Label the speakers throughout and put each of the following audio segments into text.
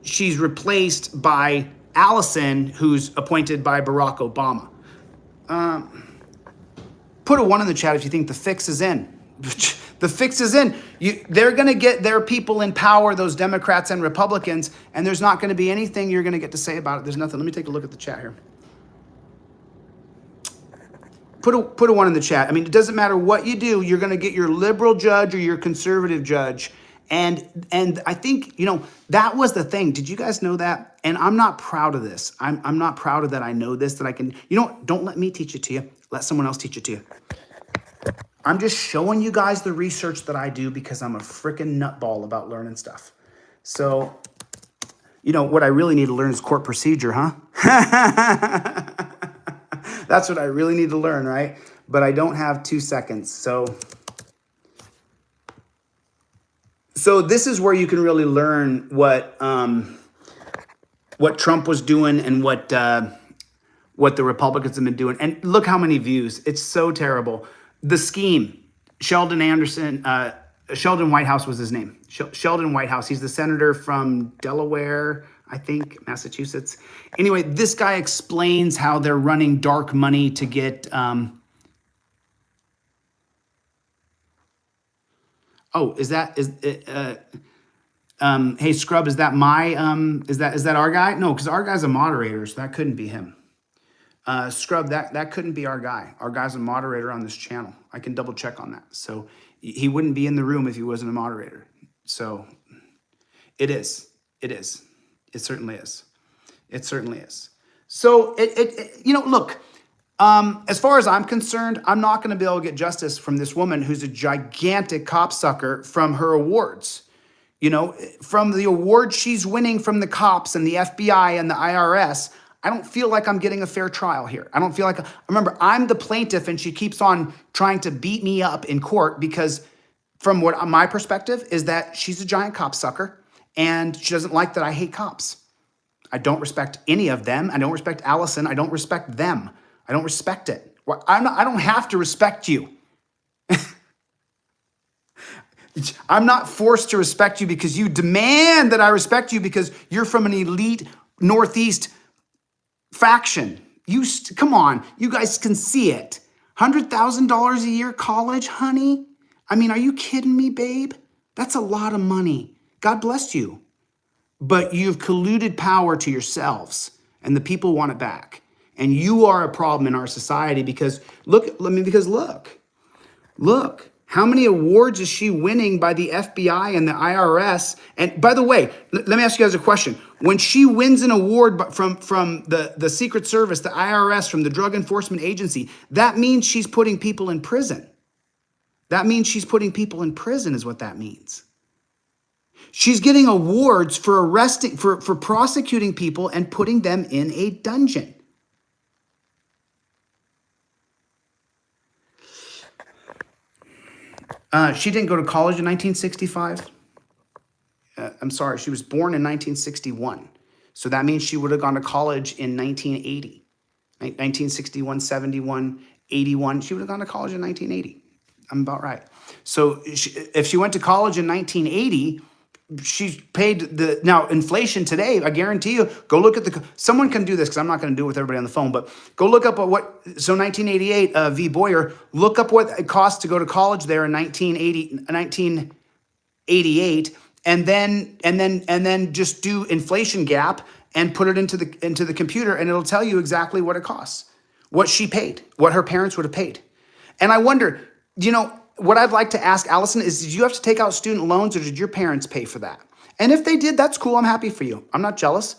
Speaker 1: she's replaced by Allison, who's appointed by Barack Obama. Put a 1 in the chat if you think the fix is in. The fix is in. They're going to get their people in power, those Democrats and Republicans, and there's not going to be anything you're going to get to say about it. There's nothing. Let me take a look at the chat here. Put a 1 in the chat. I mean, it doesn't matter what you do. You're going to get your liberal judge or your conservative judge. And I think, that was the thing. Did you guys know that? And I'm not proud of this. I'm not proud of that. I know this, that I can, don't let me teach it to you. Let someone else teach it to you. I'm just showing you guys the research that I do because I'm a freaking nutball about learning stuff. So, what I really need to learn is court procedure, huh? That's what I really need to learn, right? But I don't have 2 seconds. So this is where you can really learn what Trump was doing and what the Republicans have been doing. And look how many views. It's so terrible. The scheme, Sheldon Whitehouse was his name. Sheldon Whitehouse. He's the senator from Delaware, I think, Massachusetts. Anyway, this guy explains how they're running dark money to get... hey, Scrub, is that is that our guy? No, because our guy's a moderator, so that couldn't be him. Scrub, that couldn't be our guy. Our guy's a moderator on this channel. I can double check on that. So he wouldn't be in the room if he wasn't a moderator. So it is. It certainly is. It certainly is. So look, as far as I'm concerned, I'm not going to be able to get justice from this woman who's a gigantic copsucker from her awards. From the awards she's winning from the cops and the FBI and the IRS, I don't feel like I'm getting a fair trial here. I don't feel like, remember, I'm the plaintiff and she keeps on trying to beat me up in court because from what my perspective is that she's a giant copsucker and she doesn't like that I hate cops. I don't respect any of them. I don't respect Allison. I don't respect them. I don't respect it. I don't have to respect you. I'm not forced to respect you because you demand that I respect you because you're from an elite Northeast faction. Come on, you guys can see it. $100,000 a year college, honey? I mean, are you kidding me, babe? That's a lot of money. God bless you. But you've colluded power to yourselves, and the people want it back. And you are a problem in our society because look, how many awards is she winning by the FBI and the IRS? And by the way, let me ask you guys a question. When she wins an award from the Secret Service, the IRS, from the Drug Enforcement Agency, that means she's putting people in prison. That means she's putting people in prison is what that means. She's getting awards for arresting, for prosecuting people and putting them in a dungeon. She didn't go to college in 1965. I'm sorry, she was born in 1961. So that means she would have gone to college in 1980. 1961, 71, 81. She would have gone to college in 1980. I'm about right. So if she went to college in 1980, she's paid now inflation today, I guarantee you, go look at someone can do this because I'm not going to do it with everybody on the phone, but go look up 1988, V. Boyer, look up what it costs to go to college there in 1988, and then just do inflation gap and put it into the computer, and it'll tell you exactly what it costs, what she paid, what her parents would have paid. And I wonder, what I'd like to ask Allison is, did you have to take out student loans or did your parents pay for that? And if they did, that's cool. I'm happy for you. I'm not jealous.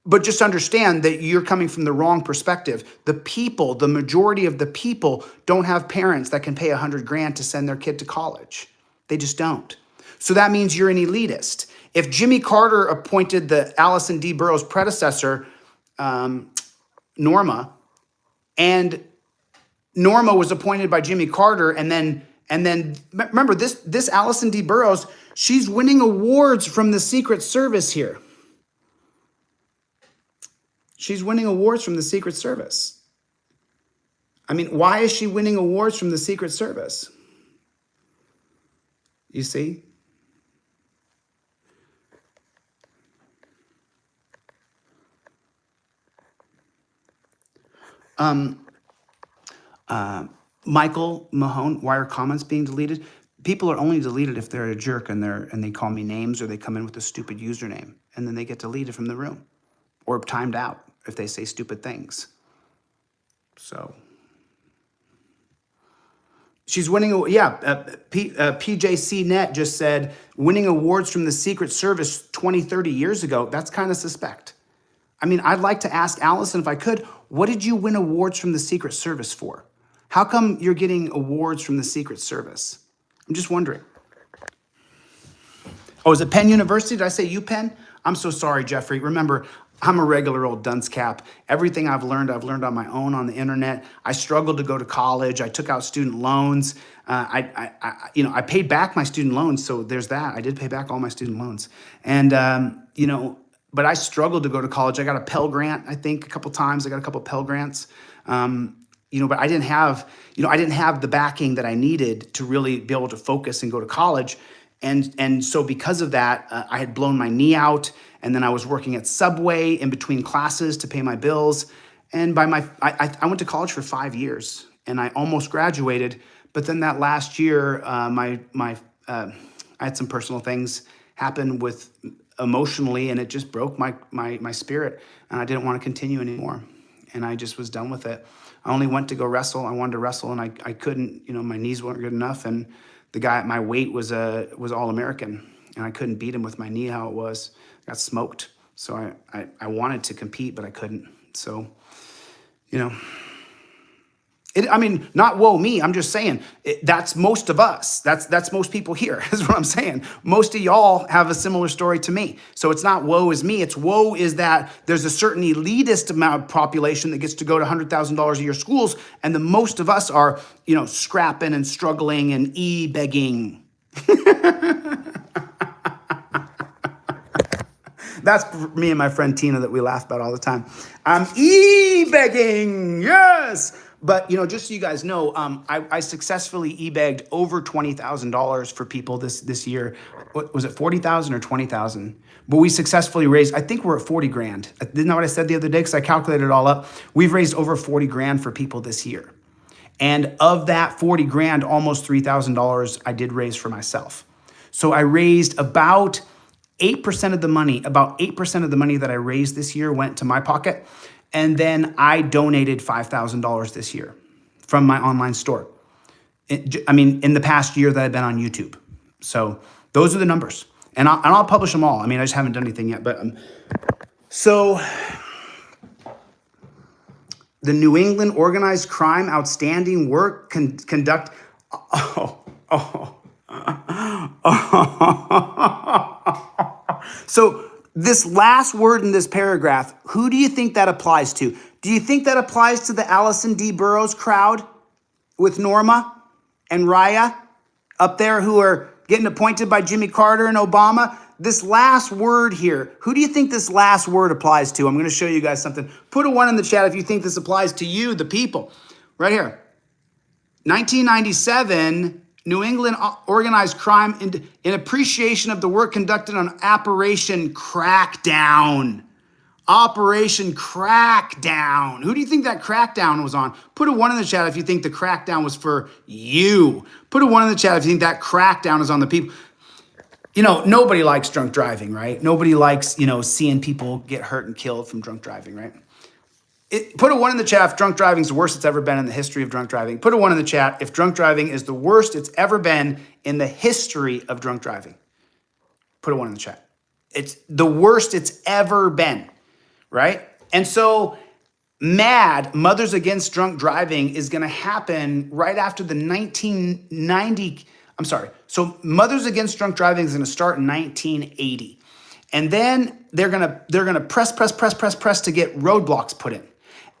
Speaker 1: But just understand that you're coming from the wrong perspective. The majority of the people don't have parents that can pay $100,000 to send their kid to college. They just don't. So that means you're an elitist. If Jimmy Carter appointed the Allison D. Burroughs predecessor, Norma, and Norma was appointed by Jimmy Carter, and then remember this Allison D. Burroughs, she's winning awards from the Secret Service here. She's winning awards from the Secret Service. I mean, why is she winning awards from the Secret Service? You see? Michael Mahone, why are comments being deleted? People are only deleted if they're a jerk and they call me names or they come in with a stupid username and then they get deleted from the room or timed out if they say stupid things. So she's winning. PJC Net just said winning awards from the Secret Service 20, 30 years ago. That's kind of suspect. I mean, I'd like to ask Allison if I could, what did you win awards from the Secret Service for? How come you're getting awards from the Secret Service? I'm just wondering. Oh, is it Penn University? Did I say UPenn? I'm so sorry, Jeffrey. Remember, I'm a regular old dunce cap. Everything I've learned on my own on the internet. I struggled to go to college. I took out student loans. I paid back my student loans. So there's that. I did pay back all my student loans. And, but I struggled to go to college. I got a Pell Grant, I think, a couple times. I got a couple Pell Grants. But I didn't have the backing that I needed to really be able to focus and go to college. And so because of that, I had blown my knee out, and then I was working at Subway in between classes to pay my bills. And I went to college for 5 years, and I almost graduated. But then that last year, I had some personal things happen with emotionally, and it just broke my spirit, and I didn't want to continue anymore, and I just was done with it. I only went to go wrestle. I wanted to wrestle, and I couldn't. My knees weren't good enough, and the guy at my weight was All-American, and I couldn't beat him with my knee how it was. I got smoked. So I wanted to compete, but I couldn't. So, not woe me. I'm just saying that's most of us. That's most people here is what I'm saying. Most of y'all have a similar story to me. So it's not woe is me. It's woe is that there's a certain elitist amount of population that gets to go to $100,000 a year schools. And the most of us are, scrapping and struggling and begging. That's me and my friend Tina that we laugh about all the time. I'm begging, yes. But, just so you guys know, I successfully e-bagged over $20,000 for people this year. What, was it 40,000 or 20,000? But we successfully raised, I think we're at 40 grand. Isn't that what I said the other day? Because I calculated it all up. We've raised over 40 grand for people this year. And of that 40 grand, almost $3,000 I did raise for myself. So I raised about 8% of the money, that I raised this year went to my pocket. And then I donated $5,000 this year from my online store. In the past year that I've been on YouTube. So those are the numbers. And I'll publish them all. I just haven't done anything yet. But so the New England Organized Crime Outstanding Work Conduct. So this last word in this paragraph, who do you think that applies to? Do you think that applies to the Allison D. Burroughs crowd with Norma and Raya up there who are getting appointed by Jimmy Carter and Obama? This last word here, who do you think this last word applies to? I'm going to show you guys something. Put a 1 in the chat if you think this applies to you, the people. Right here. 1997... New England Organized Crime in appreciation of the work conducted on Operation Crackdown. Operation Crackdown. Who do you think that crackdown was on? Put a 1 in the chat if you think the crackdown was for you. Put a 1 in the chat if you think that crackdown is on the people. Nobody likes drunk driving, right? Nobody likes, seeing people get hurt and killed from drunk driving, right? Put a 1 in the chat if drunk driving is the worst it's ever been in the history of drunk driving. Put a 1 in the chat if drunk driving is the worst it's ever been in the history of drunk driving. Put a 1 in the chat. It's the worst it's ever been, right? And so Mothers Against Drunk Driving is going to happen right after the 1990. So Mothers Against Drunk Driving is going to start in 1980. And then they're going to press to get roadblocks put in.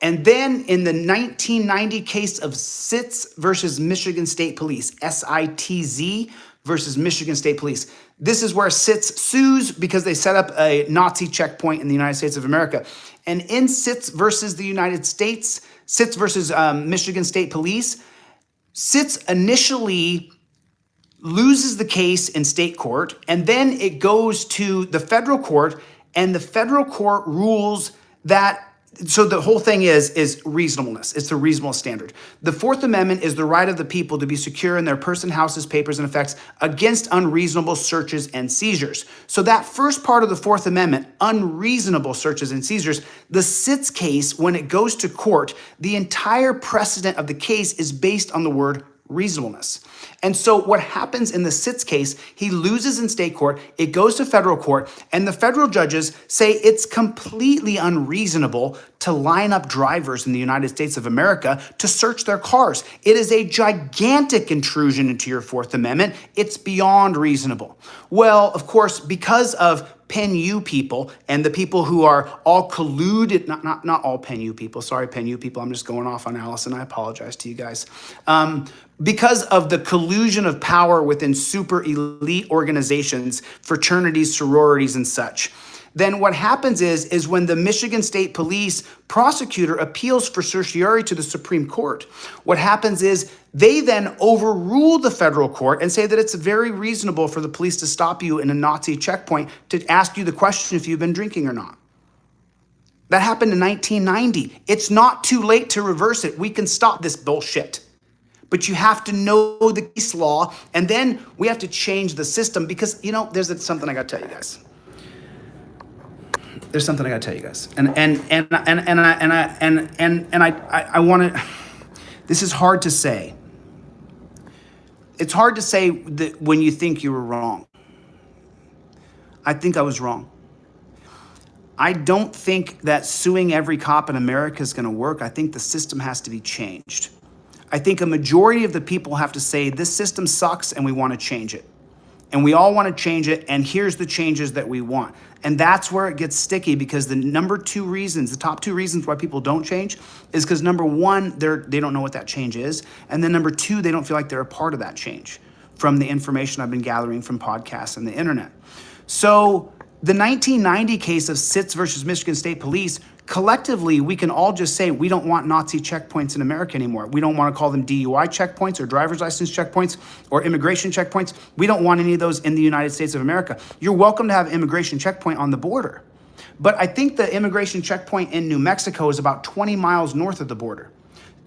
Speaker 1: And then in the 1990 case of Sitz versus Michigan State Police, SITZ versus Michigan State Police, this is where Sitz sues because they set up a Nazi checkpoint in the United States of America. And in Sitz versus the United States, Sitz versus Michigan State Police, Sitz initially loses the case in state court, and then it goes to the federal court, and the federal court rules that So the whole thing is reasonableness. It's the reasonable standard. The Fourth Amendment is the right of the people to be secure in their person, houses, papers, and effects against unreasonable searches and seizures. So that first part of the Fourth Amendment, unreasonable searches and seizures, the Sitz case, when it goes to court, the entire precedent of the case is based on the word reasonableness. And so what happens in the Sitz case, he loses in state court, it goes to federal court, and the federal judges say it's completely unreasonable to line up drivers in the United States of America to search their cars. It is a gigantic intrusion into your Fourth Amendment. It's beyond reasonable. Well, of course, because of Penn U people and the people who are all colluded, not all Penn U people, sorry Penn U people, I'm just going off on Allison, I apologize to you guys. Because of the collusion of power within super elite organizations, fraternities, sororities, and such, then what happens is when the Michigan State Police prosecutor appeals for certiorari to the Supreme Court, what happens is they then overrule the federal court and say that it's very reasonable for the police to stop you in a Nazi checkpoint to ask you the question if you've been drinking or not. That happened in 1990. It's not too late to reverse it. We can stop this bullshit. But you have to know the case law, and then we have to change the system because, you know, there's something I got to tell you guys. There's something I got to tell you guys, and I want to. This is hard to say. It's hard to say that when you think you were wrong. I think I was wrong. I don't think that suing every cop in America is going to work. I think the system has to be changed. I think a majority of the people have to say this system sucks and we want to change it. And we all want to change it, and here's the changes that we want. And that's where it gets sticky because the top two reasons why people don't change is because number one, they don't know what that change is. And then number two, they don't feel like they're a part of that change from the information I've been gathering from podcasts and the internet. So the 1990 case of Sitz versus Michigan State Police, collectively, we can all just say we don't want Nazi checkpoints in America anymore. We don't want to call them DUI checkpoints or driver's license checkpoints or immigration checkpoints. We don't want any of those in the United States of America. You're welcome to have immigration checkpoint on the border. But I think the immigration checkpoint in New Mexico is about 20 miles north of the border.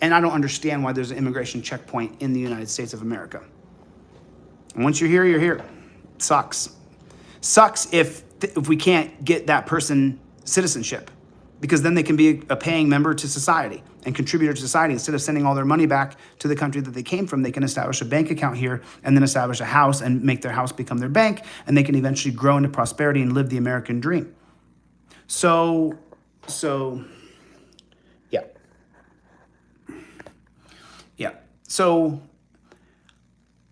Speaker 1: And I don't understand why there's an immigration checkpoint in the United States of America. And once you're here, you're here. Sucks. Sucks if we can't get that person citizenship, because then they can be a paying member to society and contributor to society. Instead of sending all their money back to the country that they came from, they can establish a bank account here and then establish a house and make their house become their bank, and they can eventually grow into prosperity and live the American dream. So yeah. Yeah. So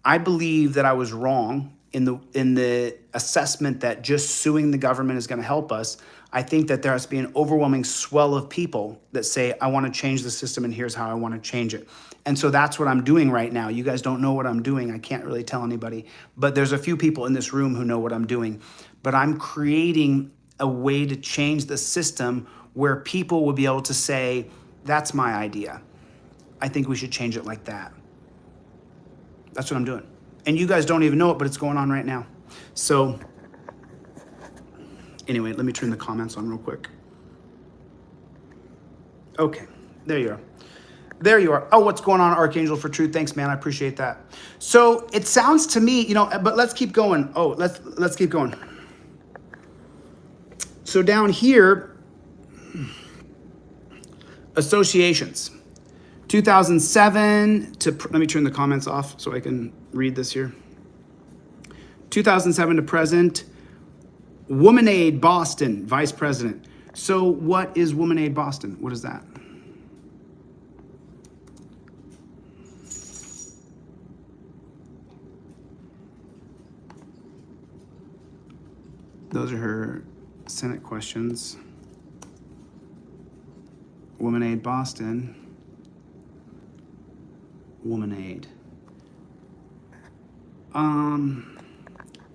Speaker 1: I believe that I was wrong in the assessment that just suing the government is going to help us. I think that there has to be an overwhelming swell of people that say, I want to change the system and here's how I want to change it. And so that's what I'm doing right now. You guys don't know what I'm doing. I can't really tell anybody, but there's a few people in this room who know what I'm doing. But I'm creating a way to change the system where people will be able to say, that's my idea. I think we should change it like that. That's what I'm doing. And you guys don't even know it, but it's going on right now. So anyway, let me turn the comments on real quick. Okay, there you are. There you are. Oh, what's going on, Archangel for Truth? Thanks, man. I appreciate that. So it sounds to me, but let's keep going. Oh, let's keep going. So down here, associations. 2007 to, let me turn the comments off so I can read this here. 2007 to present, Woman Aid Boston, Vice President. So what is Woman Aid Boston? What is that? Those are her Senate questions. Woman Aid Boston. Woman Aid.